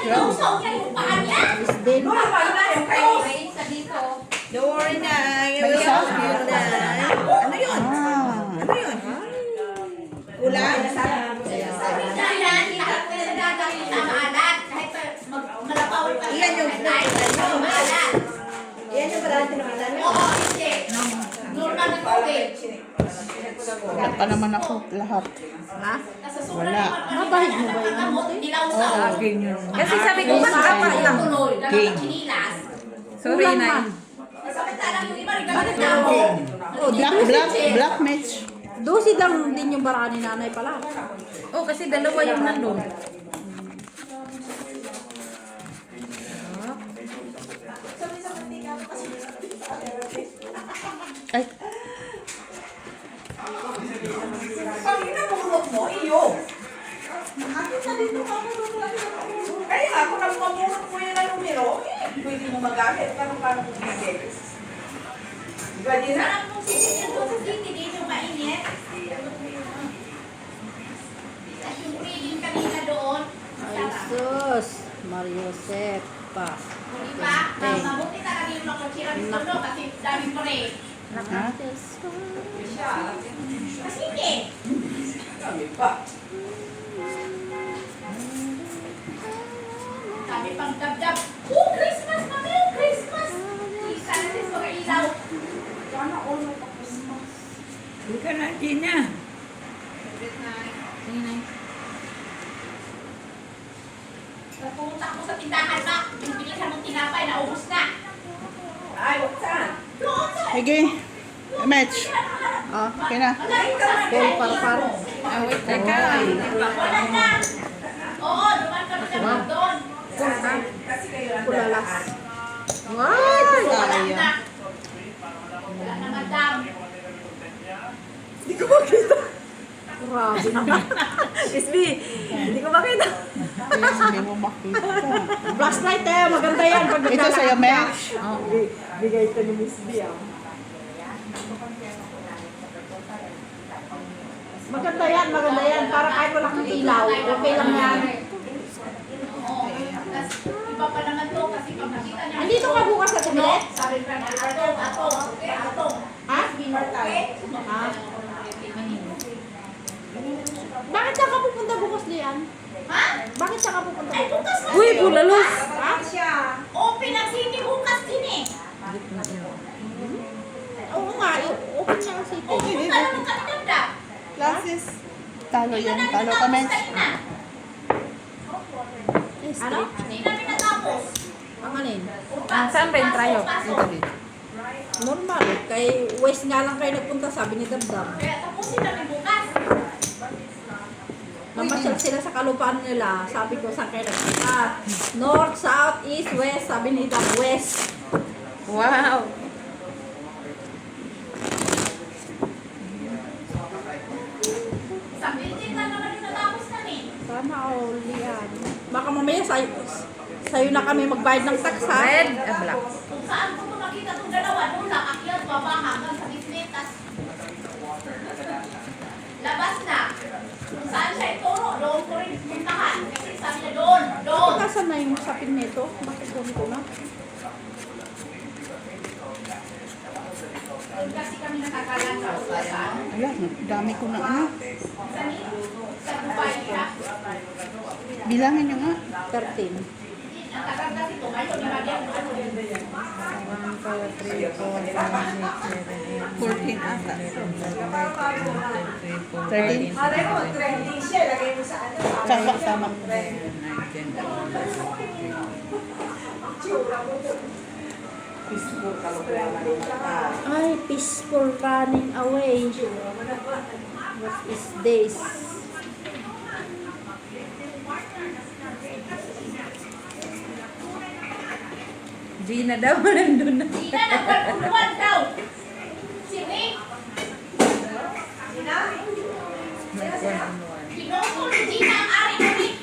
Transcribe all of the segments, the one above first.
Tinusok niya yung paa niya. Miss Din. Ano ba na yung kayo? Sa dito. Don't worry na. I May will isa? help you na. Ano yun? Ah. Ano yun? Ulan? Kaya, lahat na sa gagawin na maalat. Kahit malapaw ka. Iyan yung maalat. Yan yung parang tinawalan mo. Oo, hindi. Normal na tubig. Wala pa naman ako lahat. Ha? Nasa Wala. Mabahig mo ba yun? Dilaw sa Akin yun. Kasi sabi ko, ba't apat lang? tuloy. Dalawang kinilas. Sorry, Kulang Nay. man. Samantalang yung iba rin ganun na. Oh, Black match. Dosi lang din yung bara ni nanay pala. Oh, kasi dalawa yung nandun. Ay, Pag inabulot mo, iyo. Kaya ako nang mabulot mo yan na numero, pwede mo magamit. Paano kung bibig? Pwede na. Sarap mong sisipin doon sa city, dito mainit. At yung reading kanina doon, Ay, sarap. sus. Mario Sepa. Diba? Mabuti talaga yung nakachira dito no, kasi daming pa rin. ha? Kasi hindi. Sabi pa. Sabi pang dabdab, oh, Christmas, mami, oh, Christmas. Isa na din mga ilaw. Sana all magpa-Christmas. Hindi ka na, Gina. Sige, Nay. Pumunta ako sa tindahan ba, yung bilihan ng tinapay, naubos na. Ay, wag saan? Doon sa Sige. Match. Ah, Okay na. Paul Parpar. Ah, wait, teka. wala na. Oo, duman ka na doon. Kasi kayo lang Kulalas. Wala na. Wala na, madam. Grabe naman. Miss B, hindi ko makita. Yes, hindi mo makita. Flashlight eh, maganda yan. Pag Ito sa'yo, match. Bigay ito ni Miss B ah. Maganda yan. Para kahit wala kang ilaw, okay lang yan. Oo. Tas, iba pa naman to kasi pag nakita niya. Andito ka bukas sa tumilet? Sabi pa niya, atong, okay, atong. Ha? Okay? Ha? Bakit saan ka pupunta bukas, Lian? Ha? Bakit saan ka pupunta Ay, bukas? bukas na. Uy, bulalos. Ha? Open ang city bukas din eh. Oo nga, open na ang city. Pumunta naman kami damdam. Classes. Talo yan. Talo ka, match. Ano? Hindi namin natapos. Ang anin? Saan ba yung trayo? Normal. Kay West nga lang kayo nagpunta, sabi ni Dabdab. Kaya tapusin namin bukas. Namasyal sila sa kalupaan nila. Sabi ko, saan kayo nagpunta? North, South, East, West. Sabi ni Dab, West. Wow. mamaya sa'yo na kami magbayad ng tax, ha? Red, black. Kung saan ko makita itong dalawa, doon lang, akyat, baba, hanggang sa gitnet, tas labas na. Kung saan siya ituro, doon ko rin puntahan. Kasi sabi niya, doon. Nasaan na yung sapin nito? Bakit ganito na? Doon kasi kami nakakalagaw. Saan? Wala, dami ko na ano. Sa Dubai siya. Bilangin nyo nga. 13. Ang tagal kasi ito, ngayon, nilagyan ko ano yun. 14 ata. 13. Malay mo, trending siya. Lagay mo sa ano. Tama, tama. Peaceful kalokohan ng mata. Ay, peaceful running away. What is this? Gina daw, nandun na. Sina, nagpagpuluan daw. Si Rick. Pinukul ni Gina ang ari ni Rick.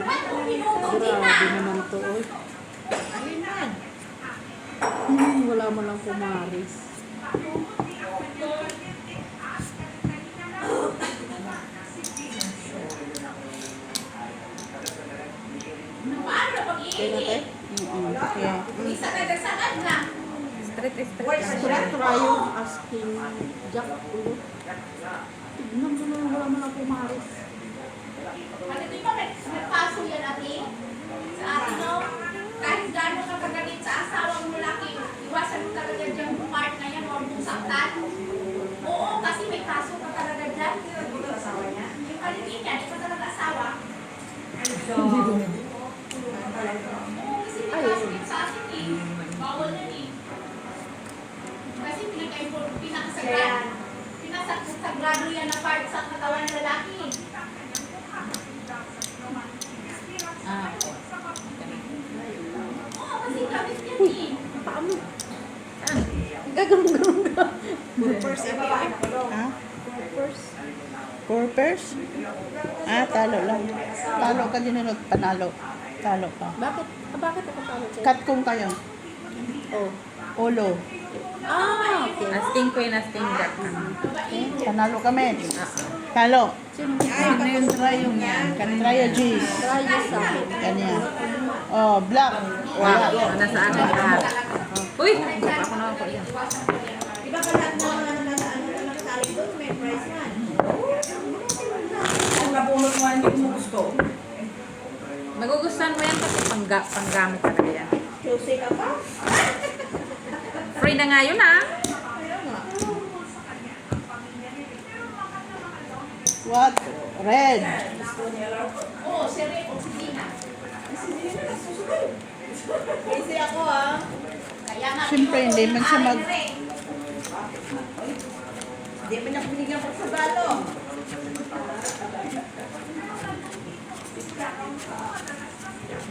Ba't mo pinukul, Gina? Grabe naman to, oy. Wala mo lang kumaris. Paano na pag-iingi? Yeah. Isa na dagsaan na. Straight, straight. Straight tayo asking Jack ulo. Tignan mo na wala mo lang kumaris. Ano di ba may paso yan natin? Sa atin no? Kahit gano'n ka kagalit sa asawang mo laki, iwasan mo talaga dyan yung part na yan, huwag mong saktan. Oo, kasi may kaso ka talaga dyan. Yung kalitin yan, ikaw talaga asawa. Oo, kasi may kaso din sa atin eh. Bawal yan eh. Kasi pinakasagrado yan na part sa katawan ng lalaki. Oo, kasi gamit yan eh. Paano? Gagarong-garong ka. Ha? Corpers? Ah, talo lang. Talo ka din nilot. Panalo. Talo ka. Bakit? Bakit ako tawag sa'yo? Cut kung kayo. Oh. Ulo. Ah, okay. Asking queen, asking jack. Panalo kami. Talo. Sino? Ano yung tryong yan? Trio G. Try this sa akin. Ganyan. Oh, black. Wow, nasa akin lahat. Uy, baka ako na ako yan. Kung nabunot mo, hindi mo gusto. Magugustuhan mo yan kasi panggamit talaga yan. Tuesday ka pa? Free na nga yun ah. What? Red. Oo, si Rick o si Gina. Kasi ako ah. Kaya nga, Siyempre, hindi man siya mag- Ari, Rick. Hindi mo na binigyan ko sa balo.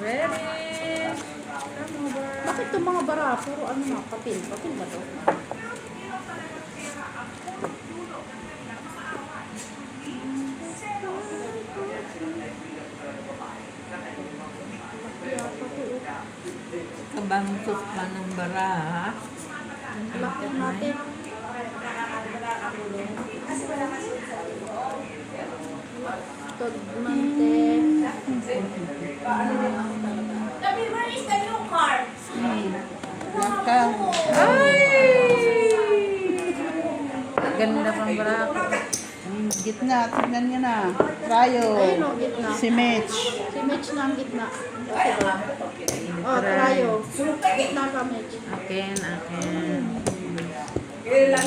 Ready? Bakit itong mga bara? Puro ano na, papel. Papel ba to? Kabangkot pa ng bara ha? Laki natin. Todmante. Sabi, where is the new car? Black ka. Ganda pang barako. Gitna, tignan niya na. Trio. Ayun o, gitna. Si Mitch. Si Mitch na ang gitna. Oh, tayo. Gitna ka, Mitch. Akin, akin. Bayad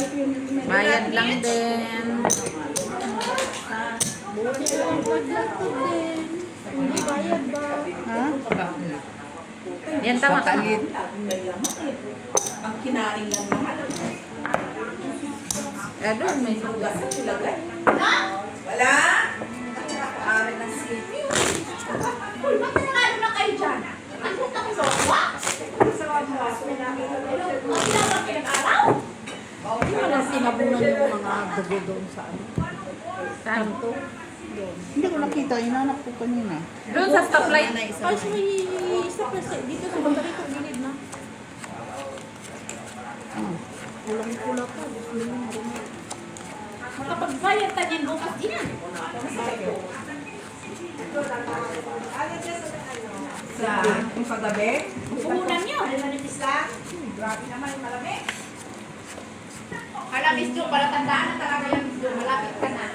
Bayad lang din. Buti lang paglato din. Hindi bayad ba? Ha? Yan tama. Ang kinain lang naman. Doon may Hugas ang ilagay. Ha? Wala. Amin ng sipi. Uy, ba't nanalo na kayo dyan? Ano na kayo sa wak? Ang ginagawa pinag-araw? Wala tinabunan yung mga dugo doon sa ano. Saan? Kanto. Doon. Hindi ko nakita, inanap ko kanina. Doon sa stoplight. Ay, so may isa pa dito sa Bandarito, gilid na. Alam ko lang pa, gusto mo rin. Makapagbayad ta din bukas din yan. Yung paggabi? Puhunan nyo. Grabe naman, malamig. Malapit nyo, pala tandaan na talaga yan. Malapit ka na.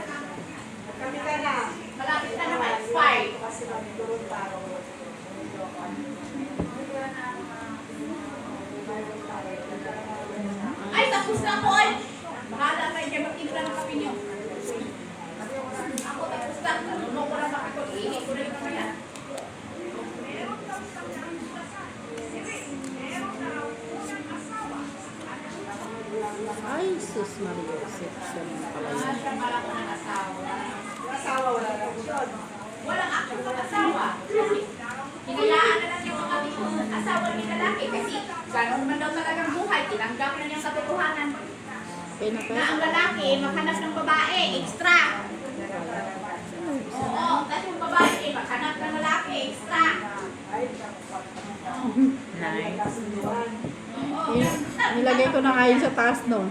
Kami ka na. Malapit ka na ma-expire. Ay, tapos na po ay. Bahala kayo dyan, magtimpla ng kape nyo. Ako tapos na. Ano ko lang makipag-ihi ko na yung kamaya. Ay, sus Mario, section pala Wala yun. siyang malako ng asawa. Asawa, wala na po doon. Walang action ng asawa. Hinilaan na lang yung mga asawa ni lalaki kasi gano'n man daw talagang buhay. Tinanggap na niyang katotohanan na ang lalaki maghanap ng babae, extra. Oo, tapos yung babae maghanap ng lalaki, extra. Nice. Oo. Nilagay ko na ngayon sa taas no.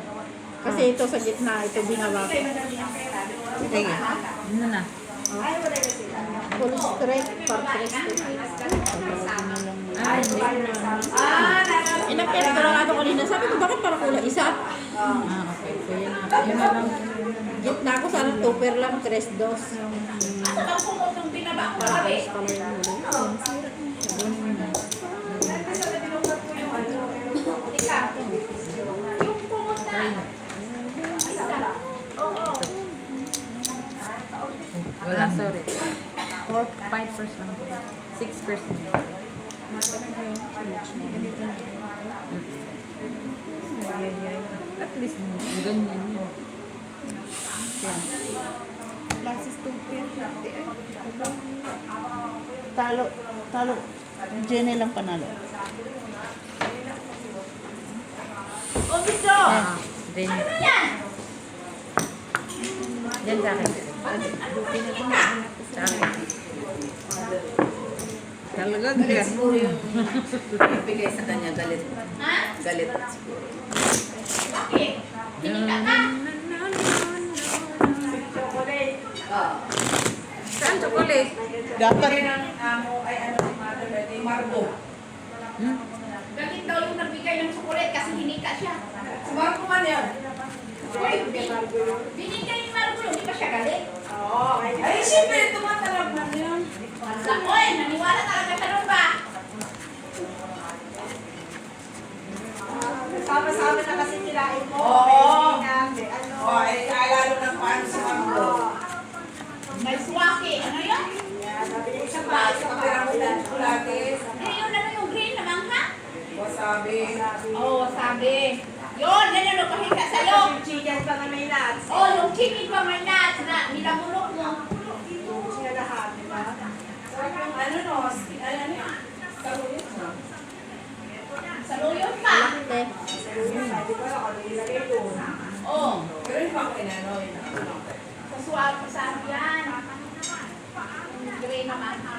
Kasi ito sa gitna, ito binawa ko. Sige. Ano na? Full straight, part straight. Ay, hindi ko na. Inakit ko lang ako kanina. Sabi ko, bakit parang kulay isa? Ah, okay. So, yun na. Yun na lang. Gitna ko sana tupper lang, 3-2. Ano bang kumot ng binaba ko kagabi? Pala yung huli. Tika. Yung kumot na. Isa. Oo. Wala, sorry. 5% lang. 6%. At least, ganyan yun. Talo. Jenny lang panalo. O, Bido! Ah, then, Ano yan? yan sa akin. Sa akin. Talaga, Galit siguro yung bigay sa kanya, galit. Ha? Galit. Bakit? Kinika ka? Saan chocolate? Dapat, Bigay ng amo, ay ano si mother, ni Margo. Galit daw yung nagbigay ng chocolate kasi hinika siya. Si Margo man yan. Uy, binigay ni Margo, hindi pa siya galit. Ay, siyempre, tumatalab na yun. Oy, naniwala talaga siya nun ba? Sama-sama na kasi kilain mo. Oo. Ano? O, ay kaalalo ng paano si Margo. May swaki. Ano yun? Sabi niya isang Bakit bahay sa sa kapirang ulan kulate? Eh, yun ano yung green na mangha? Wasabi. Oo, sabi. Yun, ganyan o pahinga sa'yo. Yung chicken pa na may nuts. Oh, yung chicken pa may nuts na nilamunok mo. Yung sinalahat, di ba? Sarap yung ano no, ano yun? Saruyot no? Saluyot pa. Sabi ko lang, ano nilagay doon. Oh, Pero yung pang pinanoy na. sa suwag pa sa yan. Yung green na mangha.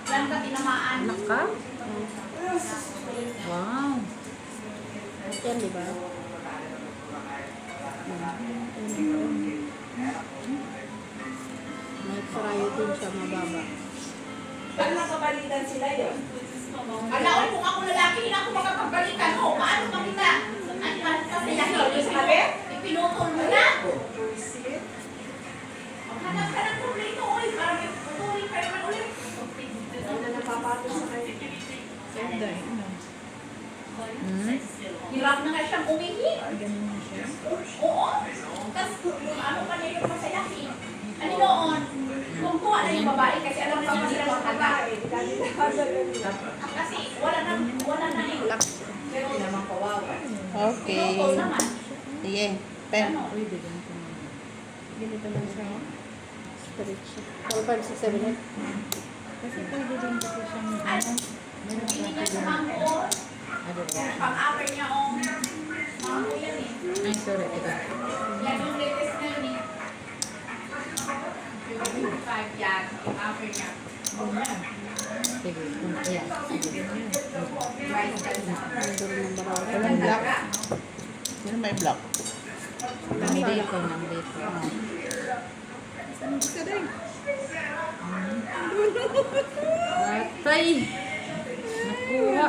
Yan ka tinamaan. Anak ka? Wow. Yan, di ba? May fryo din siya mababa. Pag nakabalitan sila yun. Alaon kung ako lalaki, hindi na ako makapagalitan mo. Paano makita? Ano kasi yan? Ipinutol mo na. Maghanap ka ng kumplito ulit para may putuloy ka naman ulit. Napapato sa kanya. Hirap na nga siyang umihi. Oo. Tapos ano pa niya yung masayaki. Ano noon? Kung kuha na yung babae kasi alam pa sila magkata. Kasi wala na eh. Pero hindi naman kawawa. okay. Pinutol naman. Sige, pen. Ano? Ganito lang siya. Straight siya. 4, 5, 6, 7, 8. Kasi pwede din kasi siyang ano. Hindi niya sa mangko. Pang-aper niya ang mangko yan eh. Ay, sorry. Ito. Yan yung latest na yun eh. Sige, yan. Walang black. Sino may black? Nandito. Atay! Nakuha.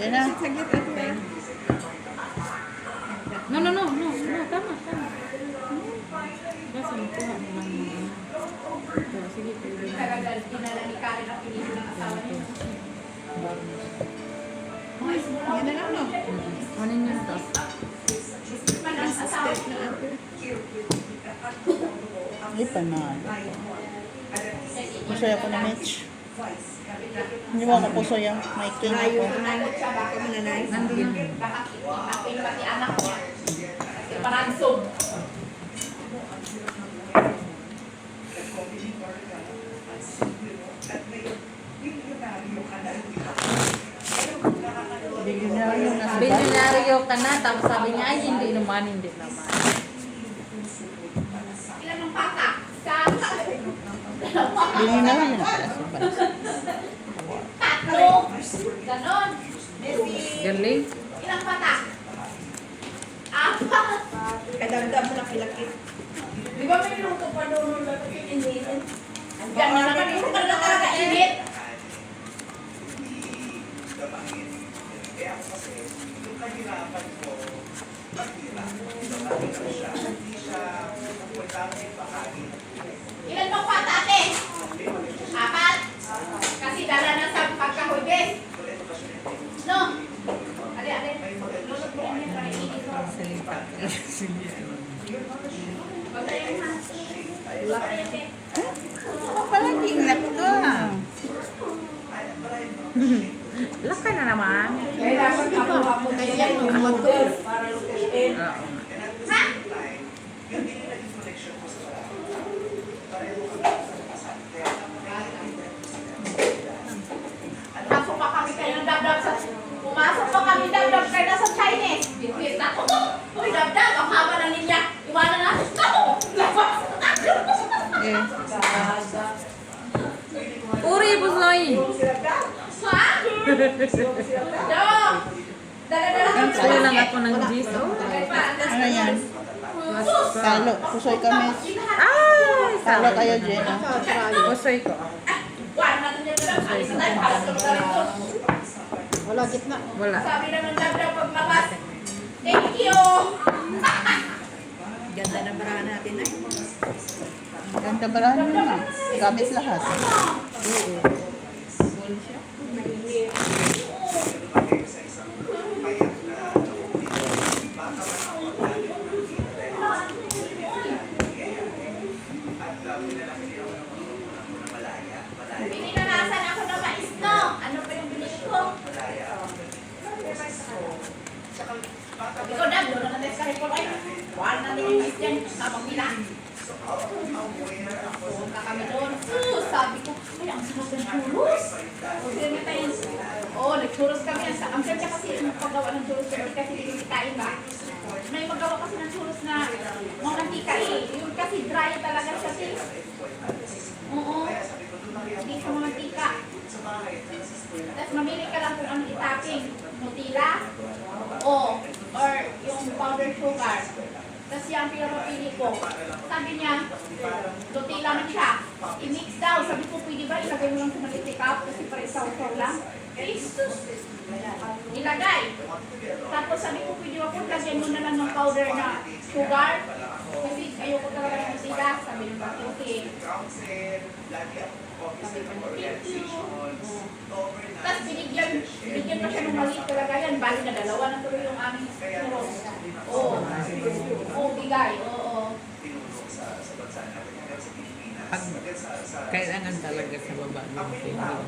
Yan na. No, tama. Basta nakuha mo lang yung ano. So, sige, pwede na. Talaga, dinala ni Karen ang pinili ng asawa niya. Yan na lang, no? Kunin yun to. Man ang asawa niya. Ay, panalo. Pusoy ako na Mitch. Hindi mo ako pusoy ah. May king ako. Nandun. Bakit pati anak niya. Kasi paransog. Billionaire yung nasa bag. Bilyonaryo ka na, tapos sabi niya, ay, hindi naman. Ilan ang pata? Sa Billionaire yung nasa bag. tatlo. Ganon. Galing. Ilang pata? Apat. Kadamdam mo na kilakit. Di ba may luto pa doon na pininitin? Diyan na naman yung pagkakainit. Ilan bang pata ate? Apat. Kasi dala na sa pagkahuybes. No? Ale. Lusot mo yan para iinit mo. Basta yung ha. Basta yung te. Ako pala kinap ka. Laka na naman. Kaya dapat kakuha mo na yan yung model para lutuin. Ha? Pumasok pa kami kayo ng dabdab sa... Pumasok pa kami dabdab kayo na sa Chinese. Bitwit na ako. Uy, dabdab, ang haba na niya. Iwanan na. Ako! Labas! Eh, Uri, pusoy. Ha? Dok! Dala-dala ka Kuha lang ako ng gis. Oh. ano yan? Talo. Pusoy kami. Ay! Talo kayo, Jenna. Pusoy ko. Kuhaan natin yan dala. Alis na tayo. Alis na tayo. Wala, gitna. Wala. Sabi naman dabdab paglabas. Thank you! Ganda na barahan natin ay. Ganda barahan mo na. Gamit lahat. Pininanasan ako ng mais, no? Ano pa yung binili ko? Sabi ko, Dad, doon na natin sa report. Ay, kuhaan natin yung mais dyan. Tamang nila. Punta kami doon. Sabi ko, ay, ang sarap ng churros. O, sino tayo? Oo, nag-churros kami. Ang sarap niya kasi yung paggawa ng churros. Pero kasi hindi ba? May magawa kasi ng churros na mga mantika eh. Yung kasi dry talaga siya. Oo. Hindi siya mantika. Tapos mamili ka lang kung ano i-topping. Nutella or yung powder sugar. Tapos yan pinapapili ko. Sabi niya, Nutella man siya. I-mix daw. Sabi ko, pwede ba ilagay mo lang sa maliit cup kasi para isaw-saw lang? Jesus! Ilagay. Tapos sabi ko, pwede ba po lagyan mo na lang ng powder na sugar? Kasi ayoko talaga ng Nutella. Sabi niya, okay. Tapos binigyan pa siya ng maliit talaga yan. Bali na dalawa na tuloy yung aming churros. Oo. Oo, bigay. Oo. Pag kailangan talaga sa baba ng tingin.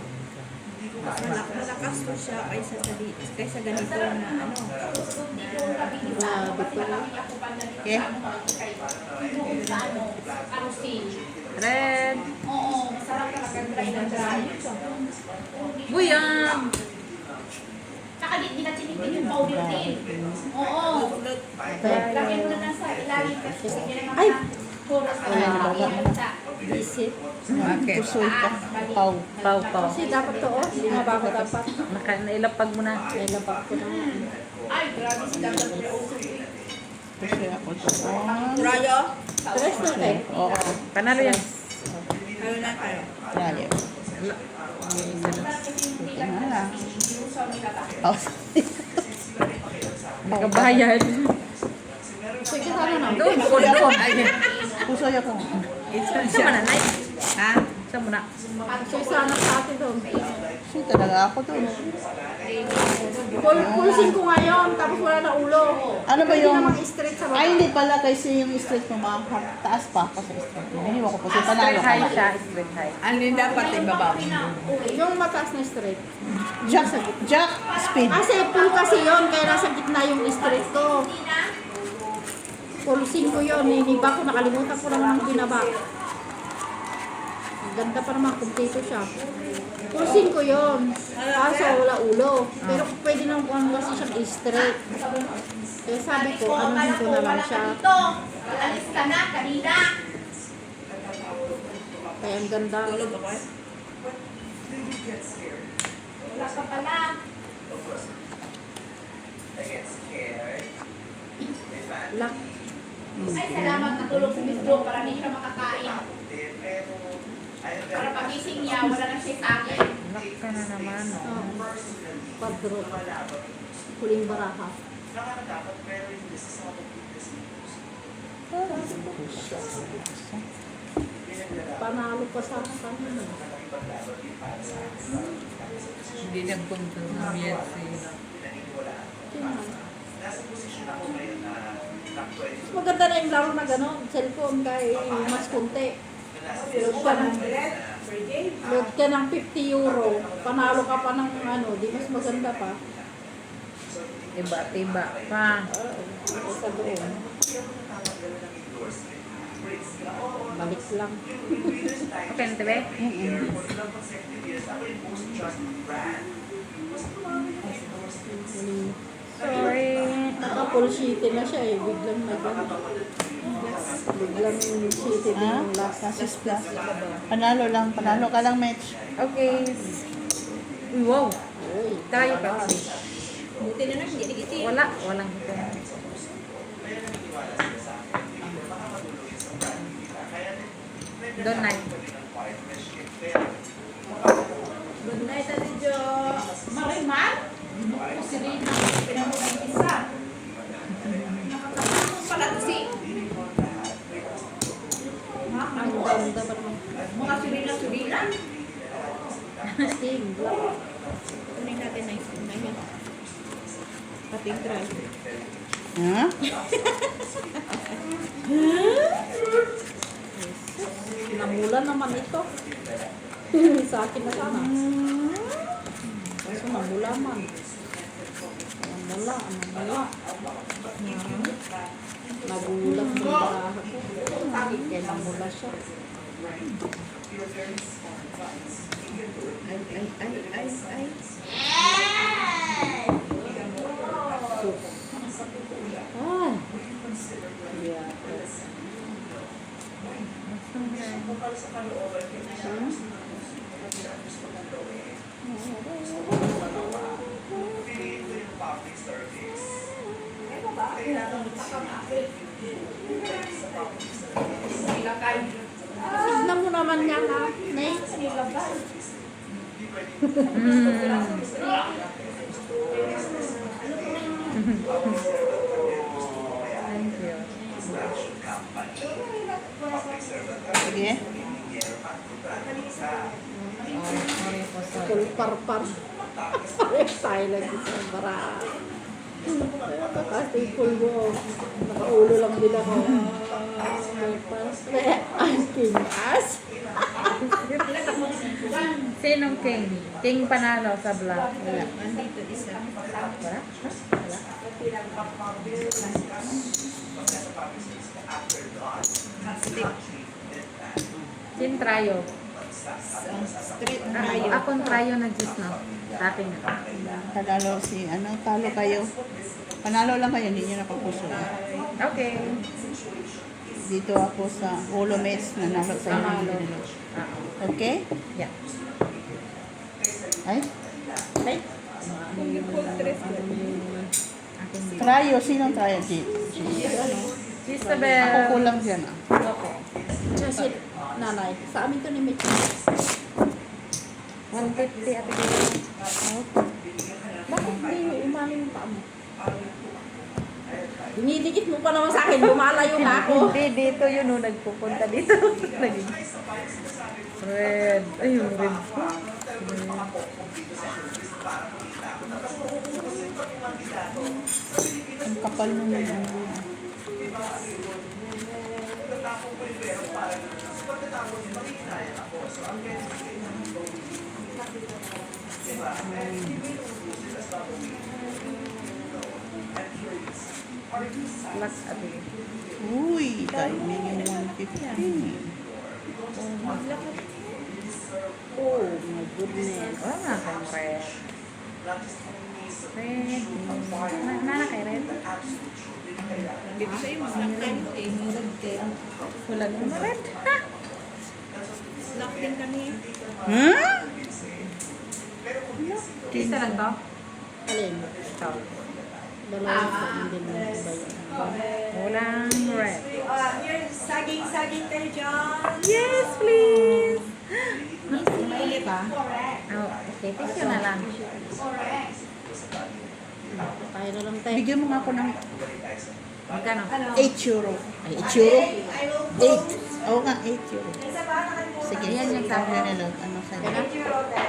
Malakas po siya kaysa ganito na ano. Hindi ko nabili sa ano kasi nakakita ko pa na dito sa ano sa ano, Arusin. Red. Oo, masarap talaga dry na dry. Buyang! Saka di na tinipin yung powder din. Oo. Lagyan mo na lang sa ilalim kasi bigyan na naman. Puro sa Visit. Okay. Pusoy ka. Pau. Pau. Kasi dapat to, oh. Lima ba ako dapat? Nailapag mo na. Nailabak ko na. Ay, grabe si Dr. Pusoy ako doon. Rayo? Tres na tayo. Oo. Panalo yan. Ano na tayo? Rayo. Wala. May isa na. Ito na lang. Oh. Nakabayad. Sige, sana na. Doon, kondo. Pusoy ako. Isa mo na, Nay. Ha? Isa mo na. Sige, sana sa atin doon. Pusoy talaga ako doon. Pulsin ko ngayon, tapos wala na ulo. Ano ba Hindi yung... naman straight sa baba. Ay, hindi pala kasi yung straight mo taas pa ako sa straight mo. Hiniwa ko pusoy. Panalo Straight ka high na. siya, straight high. Alin dapat ibaba mo? Yung mataas na straight. Jack, speed. Kasi full kasi yon kaya nasa gitna yung straight ko. Pulsin ko yun, hiniba ko, nakalimutan ko naman ang binaba. Ang ganda pa naman, kumpleto siya. Pulsin ko yun, kaso wala ulo. Pero pwede naman kung ano kasi siyang straight. Kaya sabi ko, ano ko na lang siya. Dito, alis ka na, kanina. Kaya ang ganda. Tulog ako eh. Wala ka pala. Lock. Ay, salamat natulog si Miss Jo para hindi siya makakain. Para pagising niya, wala na siya sa akin. Lock ka na naman. Oh. Padro. Huling baraha. Panalo pa sa akin kanina. Hindi nagpunta sa BSC. Maganda na yung laro na gano'n. Cellphone kay mas kunti. Load ka ng 50 euro. Panalo ka pa ng ano, di mas maganda pa. Iba-iba pa. Sa doon. Balik lang. Okay na, Tebe? Sorry. Naka-full sheet na siya eh. Biglang biglang sheet Ha? yung last. Kasis plus. Panalo lang. Panalo ka lang, Mitch. Okay. Uy, wow. Uy, Tayo pa. Buti na lang, hindi nagiti. Wala. Walang hito. Doon, Nay. Good night, Ate Jo. Mariman? Si Rina, pinamulay isa. Nakakatawa pala kasi. ang ganda pa naman. Mga surila-surila. Steam, black. Kunin natin na yan. Pati dry. Ha? Namulan naman ito. Sa akin na sana. Kaso namula man. Namula. Nagulat ng baraha ko. Kaya namula siya. Ay. Ay. Yeah. Tignan mo naman yan ha. Nay. Thank you. Sige. Sorry po, sorry. Kulparpar. Pares tayo lagi sa baraha. Kasi pulbo. Nakaulo lang din ako. Ang kinas. Sinong king? King panalo sa vlog. Wala. Andito isa. Wala? Sin trayo. Straight na Ah, rayo. akong trayo na juice na. Dati na. Panalo si, talo kayo. Panalo lang kayo, hindi nyo napapuso. Okay. Dito ako sa Holo Mets na nalo sa inyo. Okay? Yeah. Ay? Ay, Trayo. Sinong trayo? Isabel. Ako kulang dyan ah. siya si nanay. Sa amin to ni Mitch. 150 at Bakit hindi umamin yung paa mo? Dinidikit mo pa naman sa akin, lumalayo nga ako. Hindi, dito yun o. Nagpupunta dito. Red. Ay, yung red. Ang kapal nung Lux at Uy, timing yung 150. Oh my goodness. wala nga kayong red. Red. Nana kay red. Dito sa'yo, mas lang time mo eh. Murag din. Wala kang red. Lock din kami. Hmm? Isa lang to? Alin? Ito. Dalawa sa hindi mo ba yun? Walang red. Yung saging kayo dyan. Yes, please! Mainit ah. Oh, okay. Tissue na lang. Tayo na lang tayo. Bigyan mo nga ako ng Magkano? 8 euro. Ay, 8 euro? 8. Oo nga, 8 euro. Sige, Yan yung ikaw sabi. na nila. Ano sa'yo?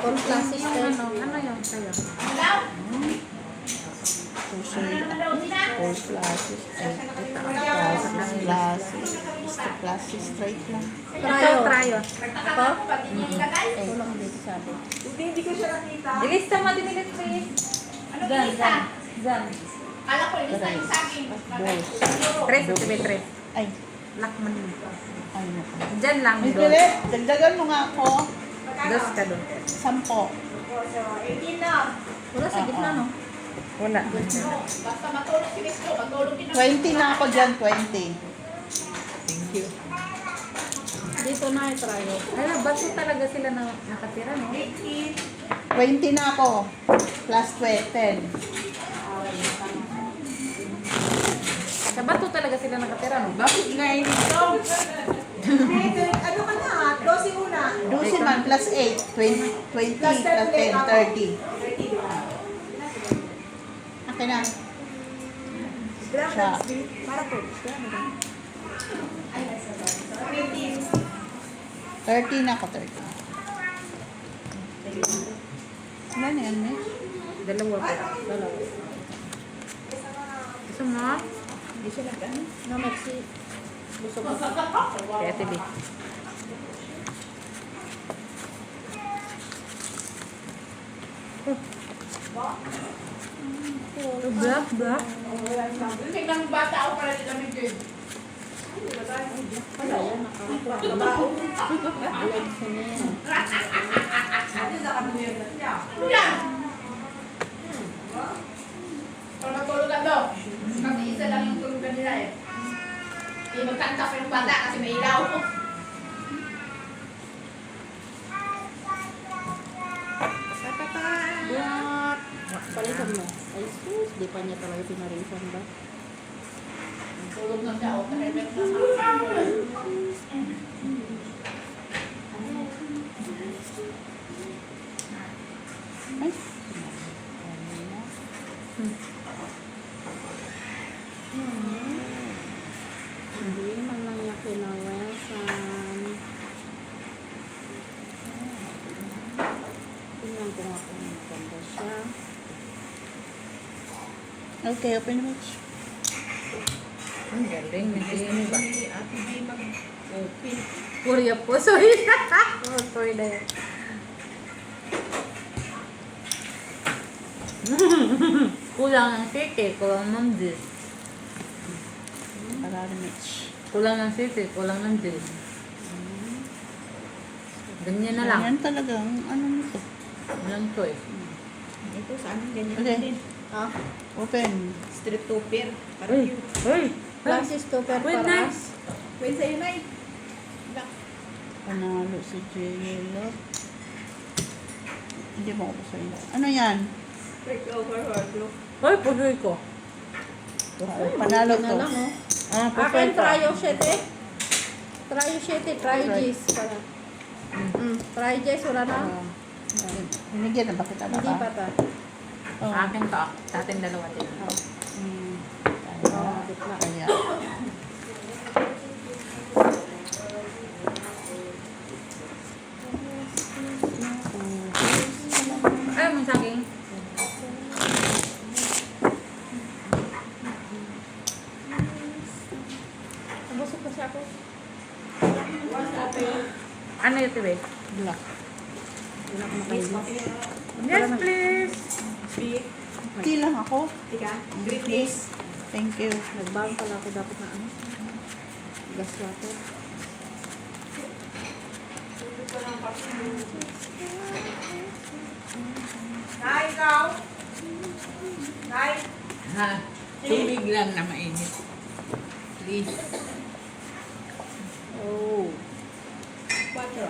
Contra sister. Ano yung sa'yo? Susunod ako. 4 classes. Ay, classes. Classes straight lang. Ito, tryo. Ako? Ito lang dito sabi. Hindi ko siya nakita. Ilista mo din ulit, please. Diyan, diyan. Diyan. Kala ko, ilista yung saging. Balls. Tres, sabi tres. Ay, Lakman mo. ay naku. Diyan lang. Miss Dos. Bilet, dagdagan mo nga ako. Dos ka doon. 10. Wala sa gitna, no? Wala. Basta matulog si Miss Lo, matulog din 20 na ako dyan, 20. Thank you. Dito na i-tryo. Ay, baso talaga sila na nakatira, no? 20 na ako. Plus 10. Sa bato talaga sila nakatira, no? Bakit ngayon ito? Ano ka na? 12 una. 12 man plus 8. 20 plus 10, 30. Okay na. Siya. Para po. 30 na ako, 30. Ano na yan, Miss? Dalawa pa. Dalawa. Gusto mo? Hindi siya nagano. No, Maxi. Gusto ko. Kaya tibi. Black, black. Tingnan ng bata ako para dito kami good. Wala yan, nakakabaho. Legs na yan. Ano yan? Para matulog ka daw. Kasi isa lang yung tulugan nila eh. Eh, magkanta pa yung bata kasi may ilaw. What? Palitan mo. Ay, sus. Di pa niya talaga pinarisan ba? Tulog na siya. O, kahit na Ay. Hindi man lang niya kinawesan. Tingnan ko nga kung maganda siya. Okay, open mo. Ang galing. Hindi mo ba? Ate B mag-open. Purya po. Sorry. Oh, sorry na yun. Kulang ang siti, kulang ng dis. Para Mitch. Kulang ng siti, kulang ng dis. Ganyan na lang. Yan talagang, ano nito? Walang choice. Ito sa amin ganyan Okay. din. Ah, Open. Street topper. Para Uy! yun. Uy! Francis Tupper Wait, Paras. nice. Pwede sa'yo, Nay. Panalo si Jello. Hindi mo ako sa iyo. Ano yan? Take over her look. Hoy, pusoy ko. Panalo na to. lang, oh. Ah, pusoy Akin, ka. tryo 7. Tryo 7, tryo J's pala. Tryo J's, wala na. Ah, Binigyan na ba kita ba? Hindi pa ta. Oh. Akin to. Sa ating dalawa din. Oh, bigla. Kaya. Ayaw mo sa akin. Nabusog kasi ako. Ano yung tibe? Black. Hindi na ako makainin. Yes, please. Tea lang ako. Tika. Please. Thank you. Nagbago pala ako dapat na ano. Gas water. Nay, ikaw? Nay? Ha? Tubig lang na mainit. Please. Oh. Quatro.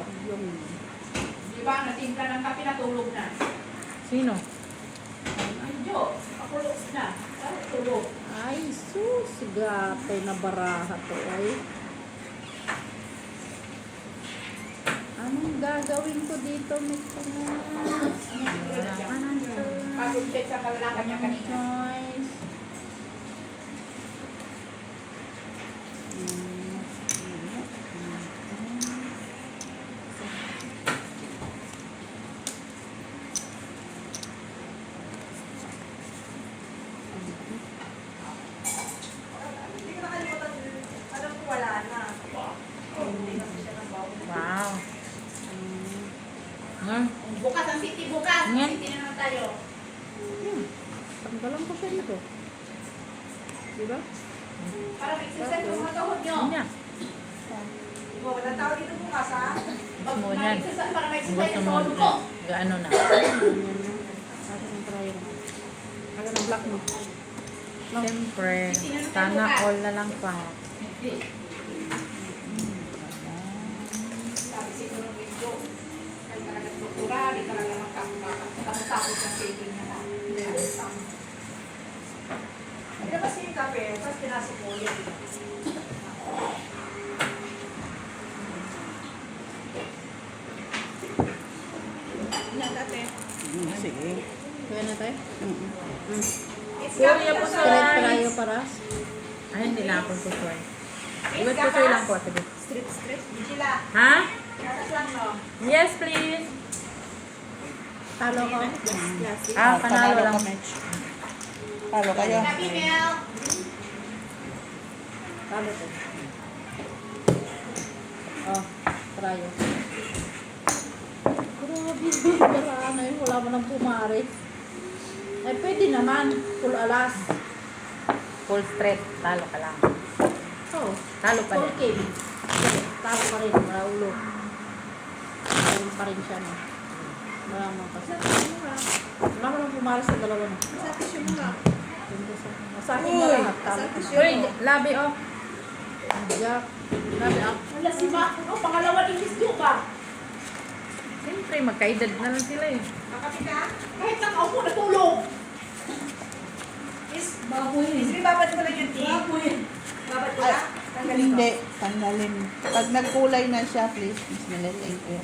Di ba, natimpla ng kape, natulog na. Sino? Ang Jo, pakulog na. Tulog. Ay, sus. Gatay na baraha to ay. Anong gagawin ko dito, Mr. Pag-check sa kalalakan niya kanina. Choice. Hindi ko nakalimutan. Alam ko wala na. Wow. Hmm? Bukas ang city, bukas. Yan. City na naman tayo. Tanggalan ko siya dito. Diba? Para mag-exercise yung mga tuhod nyo. Ano niya? Wala tao dito bukas, ha? Gusto mo yan? Para Ang mag-exercise gusto yung mo, tuhod ko. gaano na? Ako ng trial. Ako ng black mo. Siyempre, sana all na lang pa. Sabi siguro ng video. Kaya talaga struktura, di talaga makapagtapos ng saving niya na. Ilabas niyo yung kape, tapos pinasok mo ulit. Nagkate. Sige. Kaya na tayo? Kuya po Straight soy. trial para. Ay, hindi na ako pusoy. Iwag pusoy lang po. Sige. Strip, strip. Sila, Ha? katas lang, no? Yes, please. Talo ko. Classic. Ah, panalo lang. ka, Mitch. Talo kayo. Happy meal. Talo ko. Oh, trial. Grabe, wala na yun. Wala mo nang pumari. Eh, pwede naman. Full alas. Full straight. Talo ka lang. Oh, Talo pa full rin. game. Okay, talo pa rin. Wala ulo. Meron pa rin siya, no? Wala mo kasi. Wala mo nang pumari sa dalawa, no? Sa tissue mo nga. Sa akin na lahat. Talo. Sa tissue Uy, mo. labi oh. Jack. Labi oh. Wala si Mac. No, pangalawa ni Miss Duka. Siyempre, magkaedad na lang sila eh. Kakape ka? Kahit nakaupo, natulog. Is, Is, babad ko lang yung tea. Babad ko lang? Tanggalin ko. Hindi. Tanggalin. Pag nagkulay na siya, please. Bismillah. Thank you.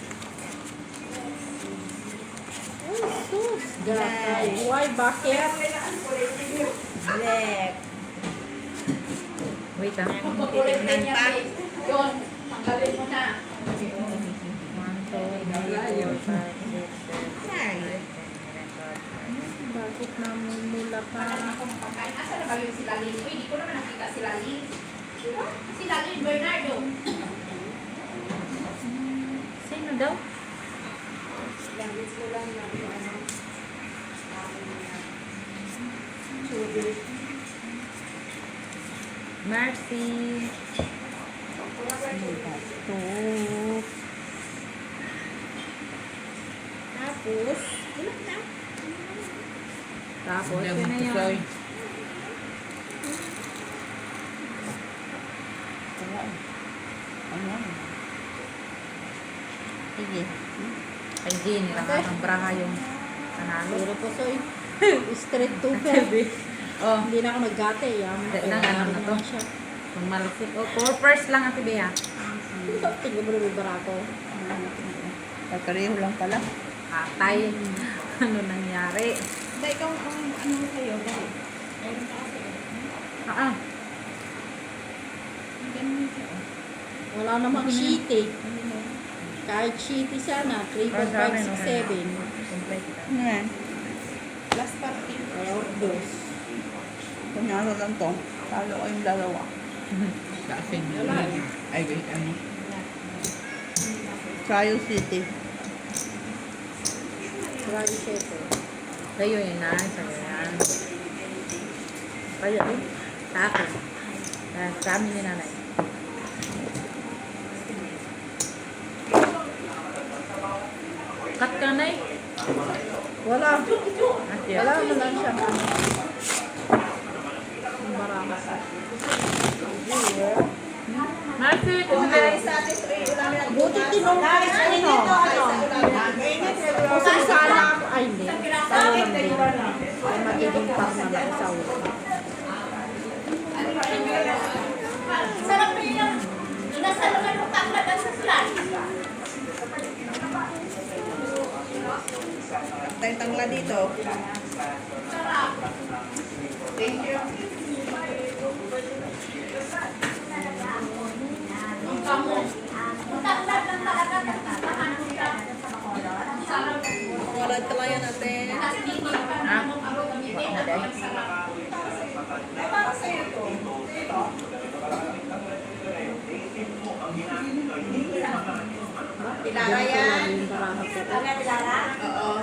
Ay, sus. Jack. Why? Bakit? Black. Wait ah. Magpakulit na niya, babe. Yun, tanggalin mo na. 1, 2, 3, 4, 5, 6, 7, 8, 9, 10, 11, 12, 13. Bakit namumula ka? Wala naman akong pagkain. Asa na ba yung si Lalin? Uy, di ko naman nakita si Lalin. Si Lalin Bernardo. Sino daw? Mercy. Ito. Tapos, ulit na. Tapos, Hindi yun mo na yan. pusoy. Wala. Ayan. Sige. Ay, di, nilangan ng braha yung panalo. Pero po, so, straight to fair. Oh, Hindi na ako naggate. Yaman Hindi ko. na, ano na to? kung malaki. Oh, 4 first lang, Ate Bea. Tingnan mo na may barako. Pareho lang pala. Atay. Ano nangyari? Hindi, ikaw ang ano mo kayo, dahil. Meron ka kasi. Ah, Ganun siya. oh. Wala namang shitty. Kahit shitty sana, 3, 4, 5, 6, 7. Ayan. Last party. Wala or dos. Kunyaro lang to. Talo kayong dalawa. kasing. Ay, wait, ano? Cryo City. Grabe siya ito. Kayo yun na, sa ganyan. Kaya eh, sa akin. Sa amin ni nanay. Cut ka na eh. Wala. Ate, Wala mo lang siya. Ang barako. Marcy, Buti tinungkol sa ano. Kasi sana ako, ay hindi. Sana lang din. Ay magiging partner ako sa ulo. Sarap na yun. Nasa naman yung takladan sa flat. Tayo tangla dito. Sarap. Ang kamo. Ang taklad ng talaga. Tahan mo siya. Sarap. Wala talaga natin. Tapos hindi pa naman ako gamitin. Ang sarap. Ilara yan. Yung barako ko. Oo.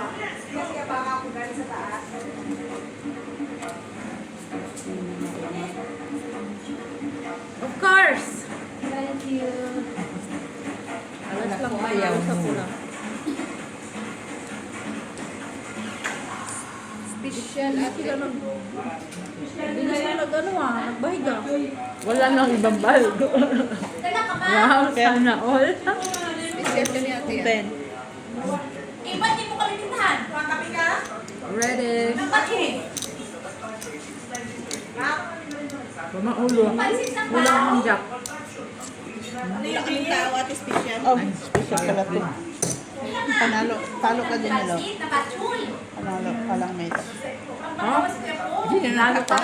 of course. Alas lang ayaw sa pula. Special Hindi at sila nag... Hindi na sila nag-ano nagbahiga. Wala nang ibang baldo. Dala ka ba? Wow, sana all. special ka ni ate yan. Iba't di mo kami tindahan. Kami ka? Ready. Nagpatid. Pumaulo. Pansit na Wala ba? akong jack. Wala kaming tao ate special. Oh, special pala to. Panalo. Talo ka din nila. Pansit na batchoy. Panalo ka lang, mate. Ang bawas ko po. Panalo ka.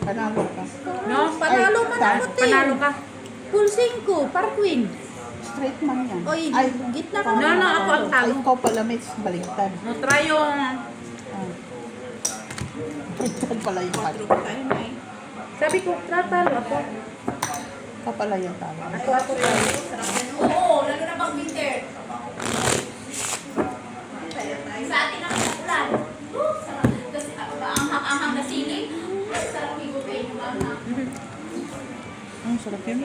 Panalo ka. No? Panalo man ako, te. Panalo ka. Full 5, par queen. Straight man yan. Oy, Ay, gitna ka No, na. no, ako ang ay, talo. ikaw pala, mates. Baliktad. No, try yung... Ah. Baliktad pala yung talo. Group tayo na eh. Sabi ko, tratalo ako. Ka pala yung talo. Ako tayo. Oo, lalo na pag winter. Sa atin ang ulan. Sarap. Tapos anghang na siling. Sarap higutin yung anghang. Ang sarap yun.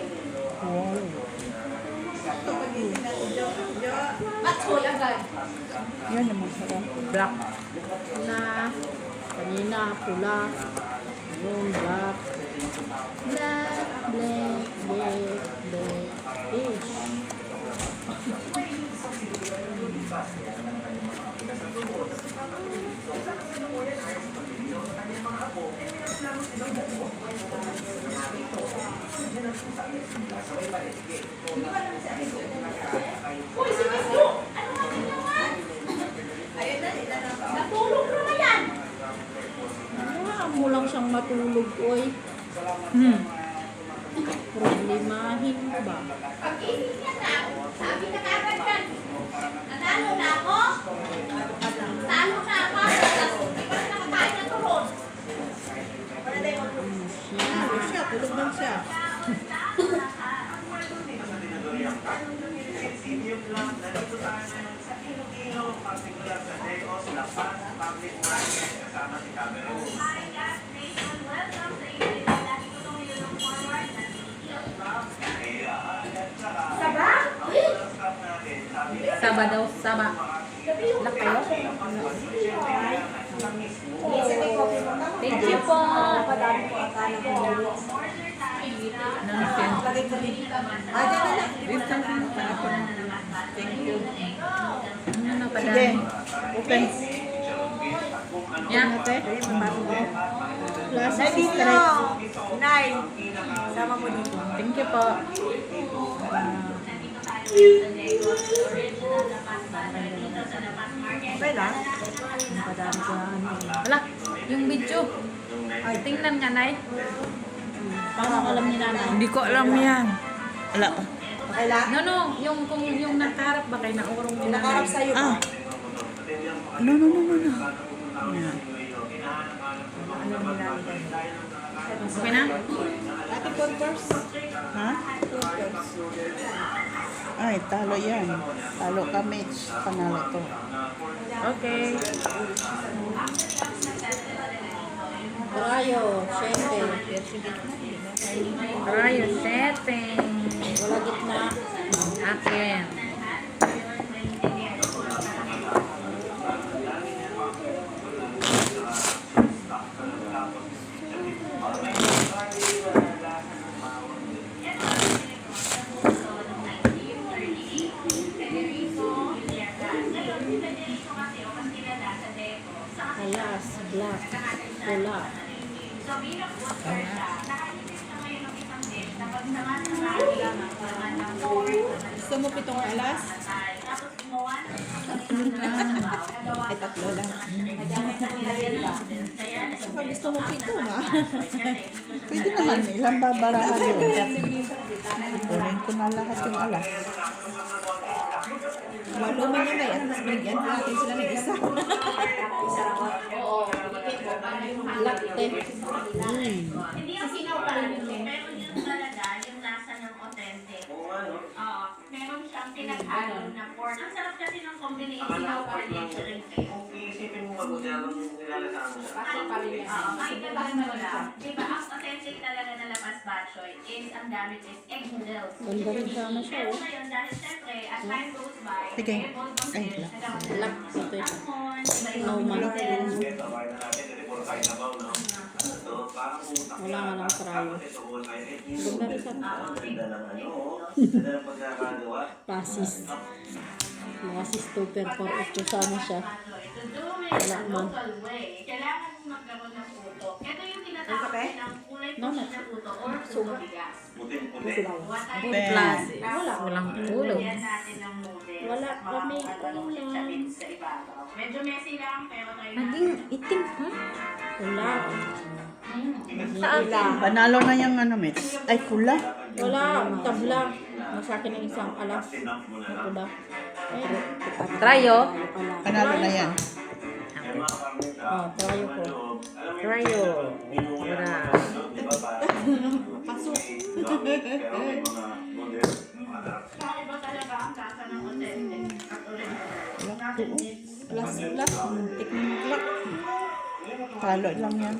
Wow. Batchoy agad. Yan naman sarap. Black. Na, kanina, pula. Yung black. Black, black, black, black. Fish. Uy, si Miss Lu! Ano nga ginawan? Natulog na yan. Kailangan mo lang siyang matulog, oy. Problemahin mo ba? Pag-ibig niya na, sabi na kagad yan. Nanalo na ako. Talo na ako. Tapos di pa rin nakakain ng turon. Ano siya? Tulog lang siya. Saba? Saba daw, saba. Lak kayo? Thank you po. Nonsense. Lagay ko din. Ay, dyan na lang. Distance na pa ako. Thank you. Ano na pa Sige. Open. Yan. Ate. Classic Dito! straight. Inay! Sama mo dito. Thank you po. Okay lang? Wala, yung video. Ay, tingnan nga, Nay. Parang alam ni nanay. Hindi ko alam yan. Wala pa. Okay lang? No, yung kung yung nakaharap ba kayo naurong nila. Nakarap sa'yo Ah. pa. No. Yan. Okay na? Ate Converse. Ha? Ay, talo yan. Talo ka, Mitch. Panalo to. Okay. Rayo, 7. Rayo setting. Wala gitna. Akin. Alas, black, pula. Gusto mo pitong alas? Ay, tatlo lang. Saka gusto mo pito, ha? Pwede naman. Ilang babarahan yun. Kunin ko na lahat yung alas. Walo man yun ay, at least binigyan natin sila ng isa. Latte. Hindi yung sinaw pa rin yun, pero yun talaga yung lasa ng authentic. Oo, meron siyang pinaghalo na pork. Ang sarap kasi ng combination ng pork and chicken cake. Iisipin mo mabuti habang nilalatahan mo siya. Oo, kahit na lang wala. Diba, ang authentic talaga na labas batchoy is ang gamit is egg noodles. Ganda rin sana siya, Pero oh. ngayon, dahil syempre, as time goes by, Sige. evolve ang Ay, dish, nagkakaroon Black, ng ito. salmon, iba-ibang Normal. noodles. Ito, kain na natin. Ito, puro kain na ba, no? Ito, parang utak Wala nga ng trayo. Ito, puro kain. Ganda rin sa Ganda ng ano, ganda ng pagkakagawa. pasis. Mga sis 2 per 4 ito sana siya. To do it Wala the man. local way, kailangan mong magkaroon ng puto. Ito yung tinatawag ng kulay No, puti no. na puto or puto bigas. Puting-puti. What are Ben. Plus. Wala. Walang ulo. Lagyan natin ng noodles. Wala at kami mga patalongin sa ulam. bits sa ibabaw. Medyo messy lang, pero try natin. Naging itim, ha? Wala. Saan? Panalo na yung ano, Mitch. Ay, pula. Wala. Tabla. Nasa akin ng isang alas. Pula. Ay, Trayo. Panalo na yan. oh, trayo ko. Trayo. Wala. Pasok. Iba talaga ang lasa ng authentic. At ulit. Plus, muntik na maglak. Talo lang yan.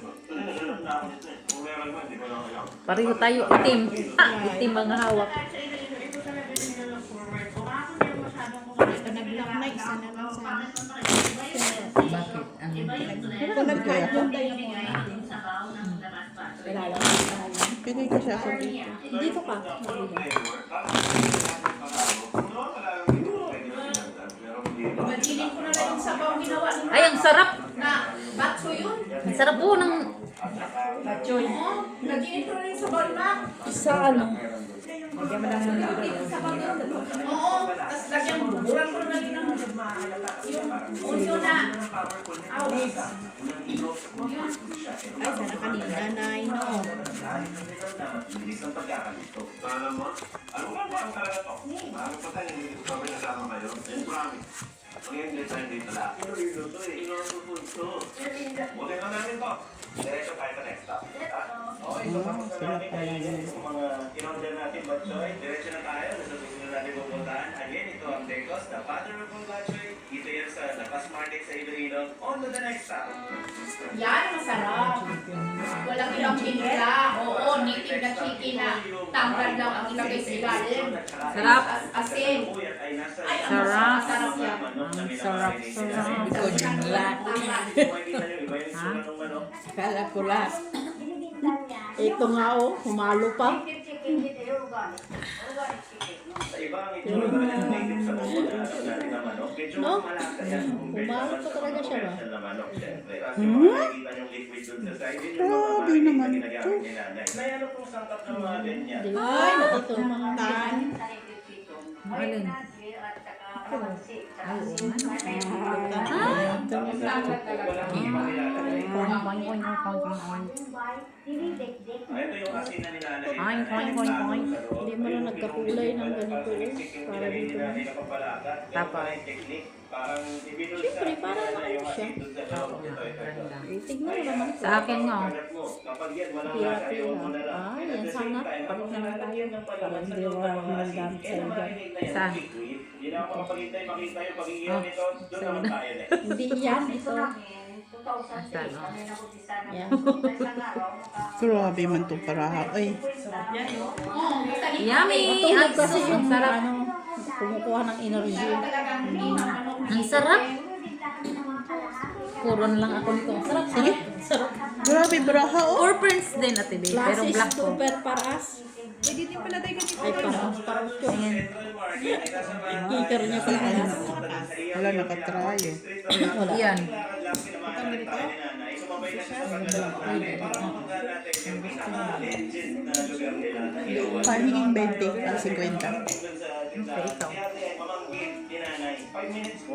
Pareho tayo itim. Ha! Itim ang hawak. Ito nag-lock na, isa na lang sana. Bakit? Kung nag-heart doon tayo mo. Pili kasi ako dito. Dito ka. Magilin ko na lang yung sabaw ginawa ni Ay, ang sarap! na batso yun. Ang sarap po ng... Batchoy. Oo, nagilin ko na lang yung sabaw ni Mac. Sa ano? Oo, tapos lagyan mo. Burang ko na lagi ng yung unyo na. Aw. Ay, sana kanina na, no. Bilis ng pagkakalito. Alam mo? Ano ba ang talaga to? Ano pa tayo hindi ko kami nasama kayo? I promise. Ang English tayo dito lang. Ano dito to eh? Inuusupod to. Buti na namin to. Diretso tayo sa next stop. Okay, so tapos na natin yung mga in-order natin batchoy. Diretso na tayo. Nasa susunod natin pupuntahan. Again, ito ang Decos, the father of all batchoy. Ito yan sa La Paz Market sa Iloilo. On to the next stop. Yan, masarap. Walang ilang binila. Oo, native na chicken na tamran lang ang ilagay sa ilalim. Sarap. Asin. Ay, ang Sarap. masarap yan. Ang sarap. Ikaw yung lahat. Ha? Kala ko lahat. Ito nga humalo pa. Sa iba ang itsura talaga ng native sa buko na alam natin na manok. Medyo No? malasa yan. Humalo pa talaga siya ba? Commercial na manok, syempre. Kasi baka nakikita niyong liquid dun sa side, yun yung mga Grabe marinig na naman ginagamit ni nanay. May ano pong sangkap ng mga ganyan. Di ba? Ito. Alin? Ah, ito yung asin na ni nanay. Hindi mo na nagkakulay ng ganito. Para dito. Tapos. Parang ibinul sa Siyempre, parang nanay yung ano siya. asin dun sa loob. Ito. Tignan mo naman. Sa akin nga. Kapag yan, walang lasa, ayaw mo na lang. Yan sana. Palit naman tayo. Para hindi wala magdamit sa iba. Saan? Hindi na ako makapagintay, makita yung pagiging nito. Doon naman tayo eh. Hindi yan. Ito. Saan? Yan. Grabe man itong paraha. Ay, Yummy! Matulog Ang kasi yung sarap. kumukuha ng energy. Ang sarap. Puron lang ako nito. Ang sarap. Sige. Sarap. grabe baraha oh. Or prints din ate babe. Pero Classes black ko. super paras. Pwede din pala tayo ganito. Ay, paras yun. Kicker niya pala. Wala nakatry eh. Wala. Yan. Parming 20 ang 50.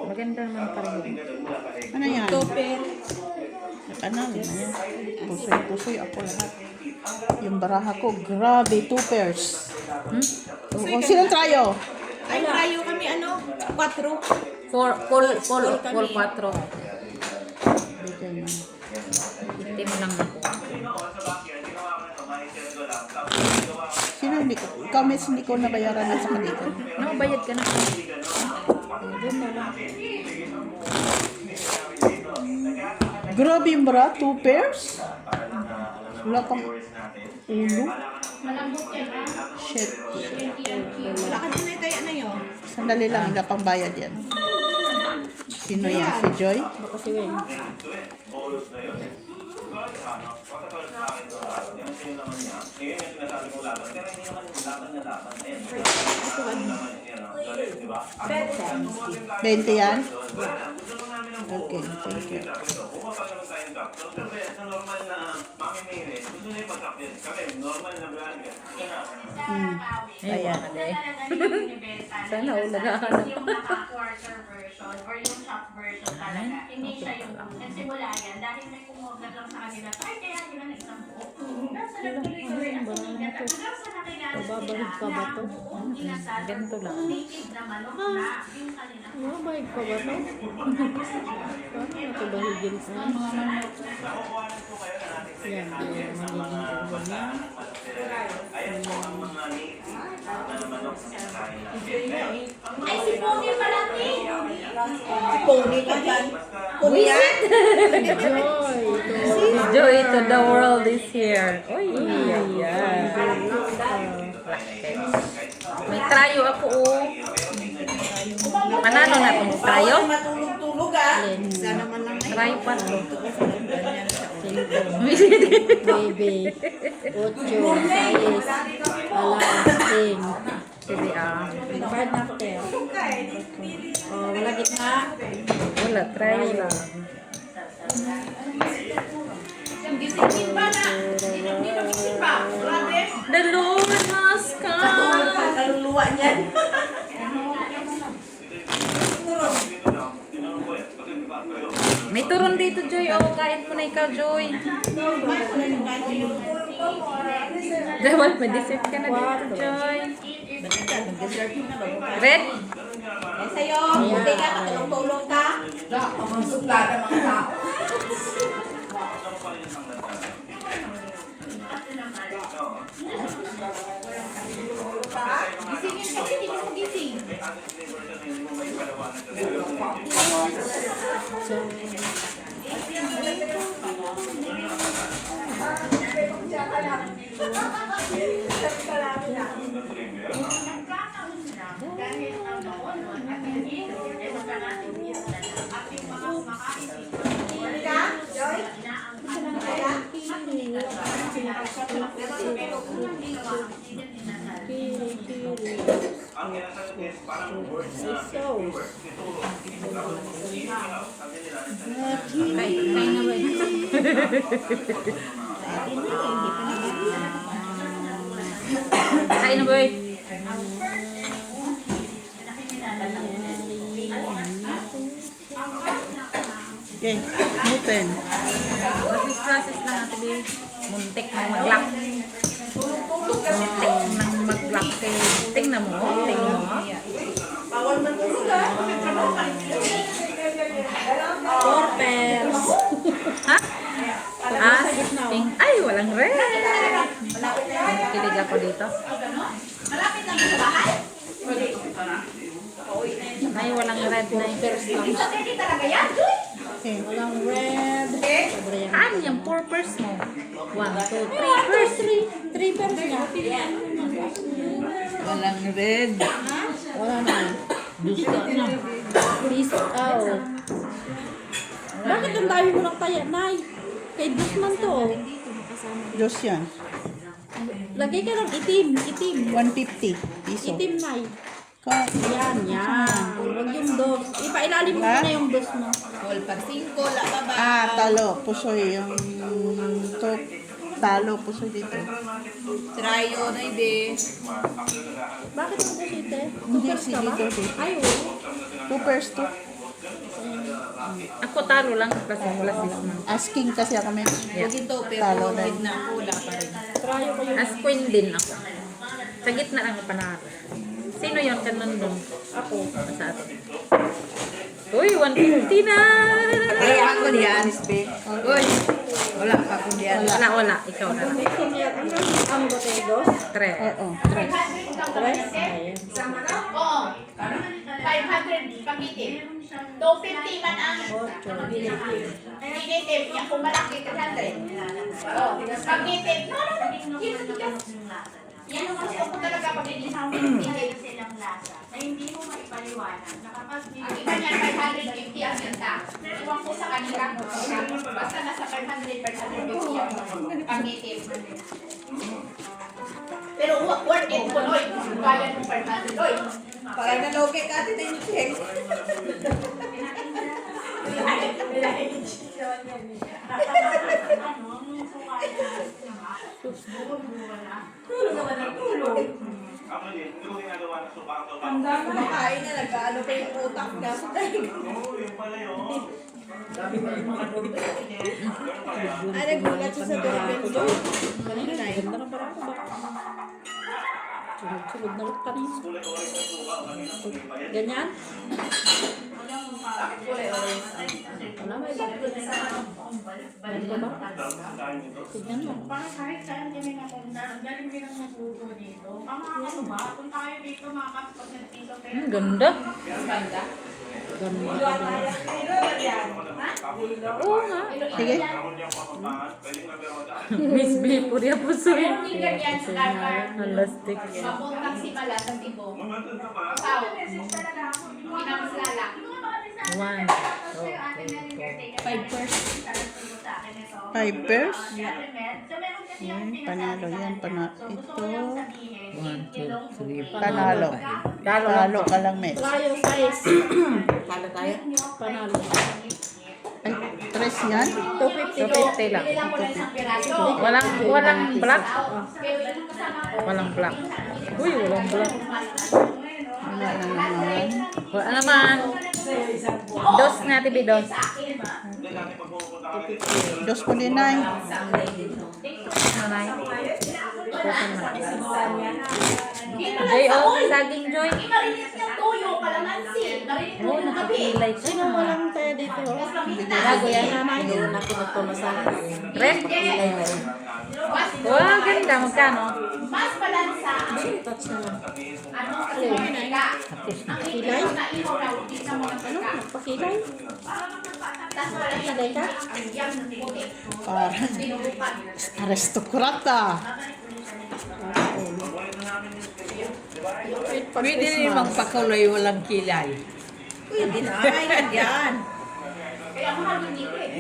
Maganda naman parang. Ano yan? Nakanal na yan. Pusoy ako lahat. Yung baraha ko, grabe, 2 pairs. O, sinong tryo? Ay, tayo kami 4. Full 4. Dito yun. Itim lang ako. Sino hindi ko? Comments hindi ko nabayaran na sa kanila. No, bayad ka na. Grabe yung bra, 2 pairs? Wala pang ulo. Shit. Wala ka din tayo na yun. Sandali lang, wala pang bayad yan. Sino yan? Si Joy? Baka si Wayne. $20 yan? Okay, thank you. Ayan. Sana naghahanap. Yung naka-quarter version or yung shop version talaga. Hindi siya yung nagsimula yan dahil may kumoglat lang sa kanila. Ay, kaya nila na isang buo. Nasa nagtuloy-tuloy ang pagiging hanggang sa nakilala Babalik pa ba to? buong inasal Ganito lang. native na manok na yung kanila. Mabait pa ba to? Paano ito ba higil sa? Yan, magiging ulo niya. Ay, si Pony pala, Pony ka dyan. Pony yan. Joy! Joy to the world is here. Uy, ayan. May trayo ako oh. Manalo na itong trayo? Matulog-tulog ah. Sana man lang Trayo pa to. Baby. Ocho. Sayes. Alasing. Sige ah. Bad na ako kaya. Oh, wala gitna. Wala, trayo lang. gisingin pa na. Hindi na gising pa. Grabe. The Lord has come. Kaluluwa niyan. May turon dito, Joy. Oh, kain mo na ikaw, Joy. Dahil may dessert ka na dito, Joy. Red? Eh, sa'yo, buti ka, katulong-tulong ka. Suplada mga tao. Gisingin kasi, hindi mo gising. Dahil ang noon at hindi ay magkanatin yung at yung mga makaisip. Ang kinasagot is parang word na word. Ito, sabi nila, Kain na ba? Kain na ba? Okay, mutin. Process lang natin din. Muntik na mag-lock. Muntik nang mag-lock. Tingnan mo. Tingnan mo. Bawal man po sila. Porpers. Ha? Ay, walang red. Kilig ako dito. Malapit lang sa bahay. Ay, walang red na Hindi talaga yan, Joy. Okay. Walang red. Sobra yan. Ano yung purpose mo? 1, 2, 3. First three pairs nga. Walang red. Wala na. Peace out. Bakit ang dami mo ng taya, Nay? Kay Dusman to. Oh. Diyos yan. Lagay ka ng itim. Itim. 150 piso. Itim, Nay. Ka Yan, yan. Huwag yung dos. Ipailalim mo Ha? na yung dos mo. All pag 5, la ba ba? talo. Pusoy. Yung to, talo. Pusoy dito. Trayo na ibe. Bakit mo dos ite? Hindi, Super ka ba? sige, dos. Ay, oo. 2 pairs to. Ako talo lang. Plus lang. Asking kasi ako may. Huwag ito, pero Talo na. red na ako, wala pa rin. Trayo kayo. As queen din ako. Sa gitna lang ang panalo. Sino yun? Kanon doon. Ako. Sa atin. Uy, 150 na! Ay, ako diyan, Ispe. Uy, wala pa ako diyan. Wala. Ikaw na lang. Ano ba tayo dos? 3. Oo. Tres? Ayan. Oo. 500 pag-itim. 250 man ang pag-itim. Yan kung malaki, 300. Oo. Pag-itim. No. Yan ang gusto ko talaga pag-itim. Silang lasa. Na hindi mo maipaliwanag. Ang iba niyan, 550 ang ganda. Iwan ko sa kanila. Basta nasa 500, 550 ang pag-itim. Pero worth it po, Loy. Kaya ng 500, Loy. Para naloke ka atin na yung check. ako din, hindi ko ginagawa na subang daw. Kumakain na, nag-ano pa yung utak na. Oo, yun pala yun. Ay, nagulat siya sa doorbell ko. Kanina, ganda na parang ako. Sunod na lang kanina. Kulay-orange na suka kanina. Ganyan? Wala, may bakit. Ano ba ba? Tignan mo. Parang kahit saan kami napunta, galing din ang magluto dito. Ang mga ano ba, kung tayo dito makakapag nagtito kayo. Ganda. Oo nga. Sige. Miss B, purya puso Pero yun. hindi ganyan sa Carver. Halastik. Mapuntang si Mala sa Tibo. Sao. Pinamaslala. 1, 2, 3, 5 pairs. 5 pairs? Yan, panalo yan. Ito. 1, 2, 3, Panalo. Talo ka lang, Mes. Trayo size. Talo tayo. Panalo. Ay, 3 yan? 250 lang. Bilang mo lang isang piraso. Walang black. Pero yung kasama ko, Walang black. Uy, walang black. Wala na naman. Wala naman. Dos nga, tibi, dos. Dos po din, Nay. Nanay. Joy, oh, saging Joy. marinis ng tuyo, kalamansi. Marinis Oh, ng gabi. nakakilay ka Sino na. walang tayo dito? Bago yan. Doon na pinagpamasahan. Red? Wow, ganda. Magkano? Mas balansa ang Touch na lang. ano kasi ka. Ang Kilay? ihaw na ihaw na hindi na mo ng Ano? Nagpakilay? Tapos wala yung Kilay ka? ang iyang puti. Parang Sinubukan. aristokrata. Pwede rin magpakulay walang kilay. Pwede na, ay, yan. Kaya mahal yung dito eh.